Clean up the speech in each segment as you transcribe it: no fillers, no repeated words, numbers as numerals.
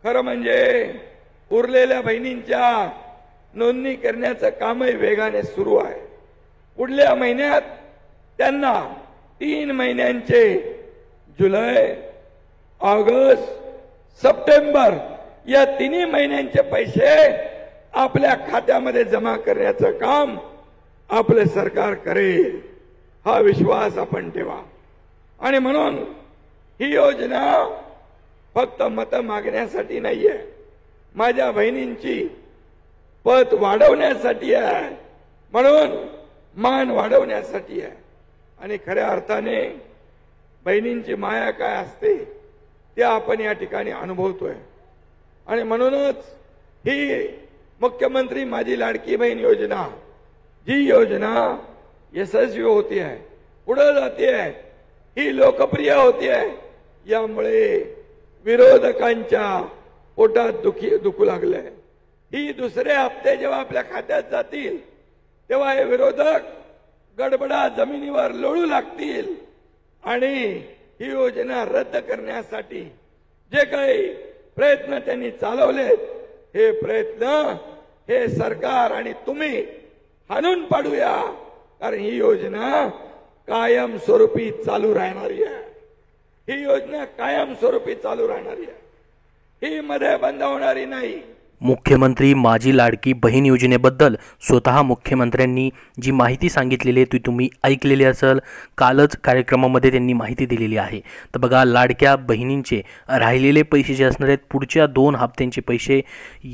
खरं म्हणजे उरलेल्या बहिणींच्या नोंदणी करण्याचं कामही वेगाने सुरू आहे। पुढल्या महिन्यात त्यांना 3 महिन्यांचे जुलै, ऑगस्ट, सप्टेंबर या 3 महिन्यांचे पैसे आपल्या खात्यामध्ये जमा करण्याचं काम आपले सरकार करेल, हा विश्वास आपण ठेवा। आणि म्हणून ही योजना फक्त मत मागण्यासाठी नाहीये, माझ्या बहिणींची पत वाढवण्यासाठी आहे, म्हणून मान वाढवण्यासाठी आहे। आणि खऱ्या अर्थाने बहिणींची माया काय असते ते आपण या ठिकाणी अनुभवतोय। आणि म्हणूनच ही मुख्यमंत्री माझी लाडकी बहीण योजना, जी योजना यशस्वी होती आहे, पुढे जाते आहे, ही लोकप्रिय होती आहे, यामुळे विरोधकांच्या पोटात दुखू लागलंय। ही दुसरे हप्ते जेव्हा आपल्या खात्यात जातील तेव्हा हे विरोधक गडबडा जमिनीवर लोळू लागतील आणि ही योजना रद्द करण्यासाठी जे काही प्रयत्न त्यांनी चालवलेत, हे प्रयत्न हे सरकार आणि तुम्ही हाणून पाडूया, कारण ही योजना कायमस्वरूपी चालू राहणारी आहे। ही योजना कायमस्वरूपी चालू राहणारी आहे, ही मध्ये बंद होणारी नाही। मुख्यमंत्री माझी लाडकी बहीण योजनेबद्दल स्वतः मुख्यमंत्र्यांनी जी माहिती सांगितलेली आहे ती तुम्ही ऐकलेली असेल। कालच कार्यक्रमामध्ये त्यांनी माहिती दिलेली आहे। तर बघा, लाडक्या बहिणींचे राहिलेले पैसे जे असणार आहेत, पुढच्या 2 हप्त्यांचे पैसे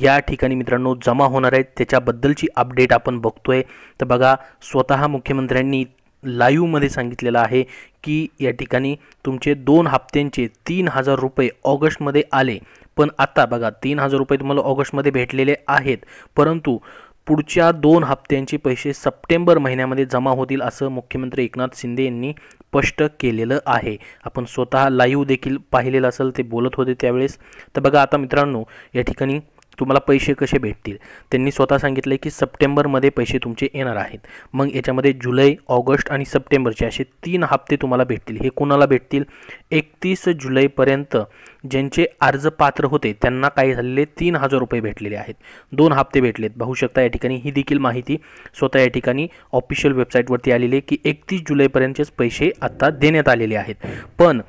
या ठिकाणी मित्रांनो जमा होणार आहेत, त्याच्याबद्दलची अपडेट आपण बघतोय। तर बघा, स्वतः मुख्यमंत्र्यांनी लाईव्हमध्ये सांगितलेलं आहे की या ठिकाणी तुमचे 2 हप्त्यांचे 3000 रुपये ऑगस्टमध्ये आले, पण आता बघा 3000 रुपये तुम्हाला ऑगस्टमध्ये भेटलेले आहेत, परंतु पुढच्या 2 हप्त्यांचे पैसे सप्टेंबर महिन्यामध्ये जमा होतील असं मुख्यमंत्री एकनाथ शिंदे यांनी स्पष्ट केलेलं आहे। आपण स्वतः लाईव्ह देखील पाहिलेलं असेल, ते बोलत होते त्यावेळेस। तर बघा आता मित्रांनो, या ठिकाणी तुम्हाला पैसे कसे भेटतील त्यांनी स्वतः सांगितले की सप्टेंबरमध्ये पैसे तुमचे येणार आहेत। मग याच्यामध्ये जुलै, ऑगस्ट आणि सप्टेंबरचे असे 3 हप्ते तुम्हाला भेटतील। हे कोणाला भेटतील? 31 जुलैपर्यंत ज्यांचे अर्ज पात्र होते त्यांना काय झालेले 3000 रुपये भेटलेले आहेत, 2 हप्ते भेटलेत। पाहू शकता या ठिकाणी ही देखील माहिती स्वतः या ठिकाणी ऑफिशियल वेबसाईटवरती आलेली आहे की 31 जुलैपर्यंतचेच पैसे आता देण्यात आलेले आहेत। पण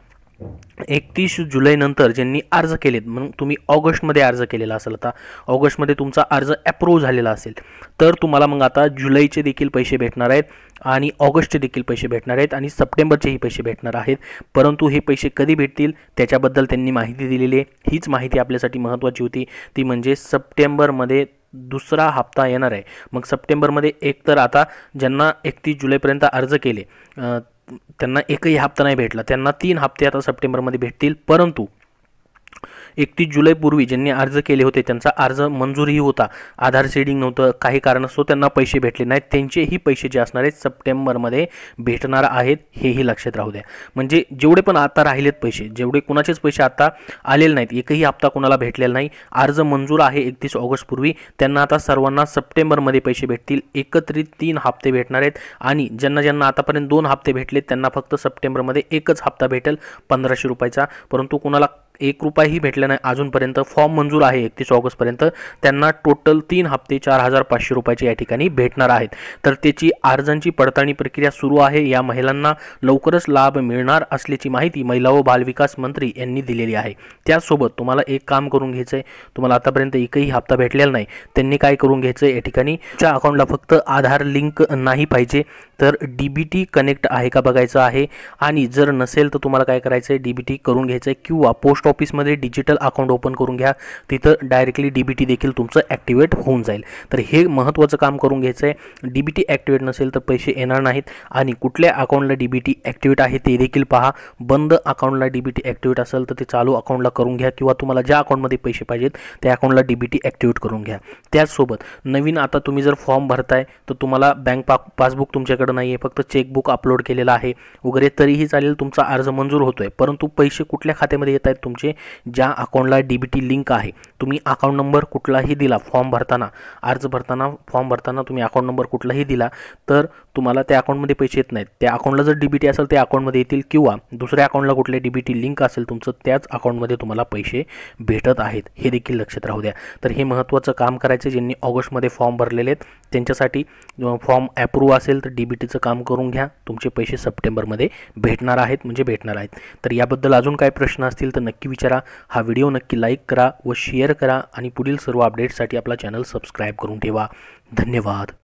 31 जुलैनंतर ज्यांनी अर्ज केलेत, मग तुम्ही ऑगस्टमध्ये अर्ज केलेला असेल, आता ऑगस्टमध्ये तुमचा अर्ज अप्रूव्ह झालेला असेल, तर तुम्हाला मग आता जुलैचे देखील पैसे भेटणार आहेत आणि ऑगस्टचे देखील पैसे भेटणार आहेत आणि सप्टेंबरचेही पैसे भेटणार आहेत। परंतु हे पैसे कधी भेटतील त्याच्याबद्दल त्यांनी माहिती दिलेली आहे। हीच माहिती आपल्यासाठी महत्त्वाची होती, ती म्हणजे सप्टेंबरमध्ये 2रा हप्ता येणार आहे। मग सप्टेंबरमध्ये एकतर आता ज्यांना 31 जुलैपर्यंत अर्ज केले त्यांना एकही हप्ता नाही भेटला, त्यांना 3 हप्ते आता सप्टेंबरमध्ये भेटतील। परंतु 31 जुलैपूर्वी ज्यांनी अर्ज केले होते त्यांचा अर्ज मंजूरही होता, आधार सीडिंग नव्हतं, काही कारणास्तव त्यांना पैसे भेटले नाहीत, त्यांचेही पैसे जे असणार आहेत सप्टेंबरमध्ये भेटणार आहेत, हेही लक्षात राहू द्या। म्हणजे जेवढे पण आता राहिलेत पैसे, जेवढे कुणाचेच पैसे आता आलेले नाहीत, एकही हप्ता कुणाला भेटलेला नाही, अर्ज मंजूर आहे 31 ऑगस्ट पूर्वी, त्यांना आता सर्वांना सप्टेंबरमध्ये पैसे भेटतील। एकत्रित 3 हप्ते भेटणार आहेत आणि ज्यांना ज्यांना आतापर्यंत 2 हप्ते भेटलेत त्यांना फक्त सप्टेंबरमध्ये एकच हप्ता भेटेल 1500 रुपयाचा। परंतु कुणाला 1 रुपयाही भेटला नाही अजूनपर्यंत, फॉर्म मंजूर आहे 31 ऑगस्टपर्यंत, त्यांना टोटल 3 हप्ते 4500 रुपयाचे या ठिकाणी भेटणार आहेत। तर त्याची अर्जांची पडताळणी प्रक्रिया सुरू आहे। या महिलांना लवकरच लाभ मिळणार असल्याची माहिती महिला व बालविकास मंत्री यांनी दिलेली आहे। त्यासोबत तुम्हाला एक काम करून घ्यायचं आहे, तुम्हाला आतापर्यंत एकही हप्ता भेटलेला नाही, त्यांनी काय करून घ्यायचं या ठिकाणी तुमच्या अकाउंटला फक्त आधार लिंक नाही पाहिजे, तर डीबीटी कनेक्ट आहे का बघायचं आहे, आणि जर नसेल तर तुम्हाला काय करायचं आहे, डीबीटी करून घ्यायचं आहे किंवा पोस्ट ऑफिसमध्ये डिजिटल अकाउंट ओपन करून घ्या, तिथं डायरेक्टली डीबीटी देखील तुमचं ॲक्टिवेट होऊन जाईल। तर हे महत्त्वाचं काम करून घ्यायचं आहे। डीबीटी ॲक्टिवेट नसेल तर पैसे येणार नाहीत, आणि कुठल्या अकाउंटला डीबीटी ॲक्टिवेट आहे ते देखील पहा। बंद अकाउंटला डीबीटी ॲक्टिवेट असेल तर ते चालू अकाउंटला करून घ्या, किंवा तुम्हाला ज्या अकाउंटमध्ये पैसे पाहिजेत त्या अकाउंटला डीबीटी ॲक्टिवेट करून घ्या। त्याचसोबत नवीन आता तुम्ही जर फॉर्म भरताय तर तुम्हाला बँक पासबुक तुमच्याकडे तुमच्याकडे नाही आहे, फक्त चेकबुक अपलोड केलेलं आहे वगैरे, तरीही चालेल, तुमचा अर्ज मंजूर होतोय. परंतु पैसे कुठल्या खात्यामध्ये येत आहेत तुमचे? ज्या अकाउंटला DBT लिंक आहे, तुम्ही अकाउंट नंबर कुठलाही दिला फॉर्म भरताना, अर्ज भरताना, फॉर्म भरताना तुम्ही अकाउंट नंबर कुठलाही दिला तर तुम्हाला त्या अकाउंटमध्ये पैसे येत नाहीत. त्या अकाउंटला जर DBT असेल त्या अकाउंटमध्ये येतील, किंवा दुसऱ्या अकाउंटला कुठले DBT लिंक असेल तुमचं, त्याच अकाउंटमध्ये तुम्हाला पैसे भेटत आहेत, हे देखील लक्षात राहू द्या. तर हे महत्त्वाचं काम करायचं. ज्यांनी ऑगस्टमध्ये फॉर्म भरलेले आहेत त्यांच्यासाठी फॉर्म अप्रूव्ह असेल तर DBTचं काम करून घ्या. तुमचे पैसे सप्टेंबरमध्ये भेटणार आहेत, म्हणजे भेटणार आहेत. तर याबद्दल अजून काय प्रश्न असतील तर नक्की विचारा. हा व्हिडिओ नक्की लाईक करा व शेअर करा आणि पुढील सर्व अपडेट्ससाठी आपला चॅनल सबस्क्राईब करून ठेवा. धन्यवाद.